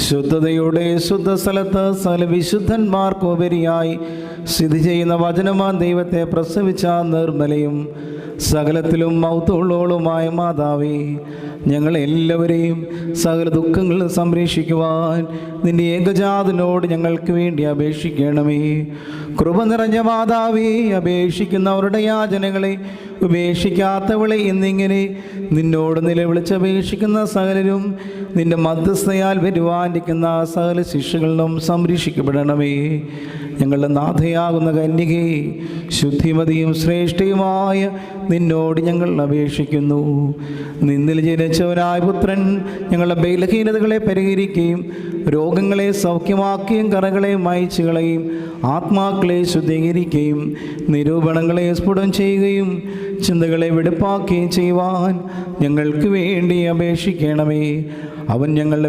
ശുദ്ധതയുടെ ശുദ്ധസ്ഥലത്ത് സകല വിശുദ്ധന്മാർക്കുപരിയായി സ്ഥിതി ചെയ്യുന്ന വചനമാൻ ദൈവത്തെ പ്രസവിച്ച നിർമ്മലയും സകലത്തിലും മൗത്തുള്ളോളുമായ മാതാവേ, ഞങ്ങളെല്ലാവരെയും സകല ദുഃഖങ്ങളിൽ സംരക്ഷിക്കുവാൻ നിന്റെ ഏകജാതനോട് ഞങ്ങൾക്ക് വേണ്ടി അപേക്ഷിക്കണമേ. കൃപ നിറഞ്ഞ മാതാവേ, അപേക്ഷിക്കുന്നവരുടെ യാചനകളെ ഉപേക്ഷിക്കാത്തവളെ എന്നിങ്ങനെ നിന്നോട് നിലവിളിച്ചപേക്ഷിക്കുന്ന സകലരും നിന്റെ മധ്യസ്ഥയാൽ വരുവാനിരിക്കുന്ന സകല ശിക്ഷകളിലും സംരക്ഷിക്കപ്പെടണമേ. ഞങ്ങളുടെ നാഥയാകുന്ന കന്യകേ, ശുദ്ധിമതിയും ശ്രേഷ്ഠയുമായ നിന്നോട് ഞങ്ങൾ അപേക്ഷിക്കുന്നു. നിന്നിൽ ജനിച്ചവനായ പുത്രൻ ഞങ്ങളുടെ ബലഹീനതകളെ പരിഹരിക്കുകയും രോഗങ്ങളെ സൗഖ്യമാക്കുകയും കറകളെ മായ്ച്ചു കളയും ആത്മാക്കളെ ശുദ്ധീകരിക്കുകയും നിരൂപണങ്ങളെ സ്ഫുടം ചെയ്യുകയും ചിന്തകളെ വെടിപ്പാക്കുകയും ചെയ്യുവാൻ ഞങ്ങൾക്ക് വേണ്ടി അപേക്ഷിക്കണമേ. അവൻ ഞങ്ങളുടെ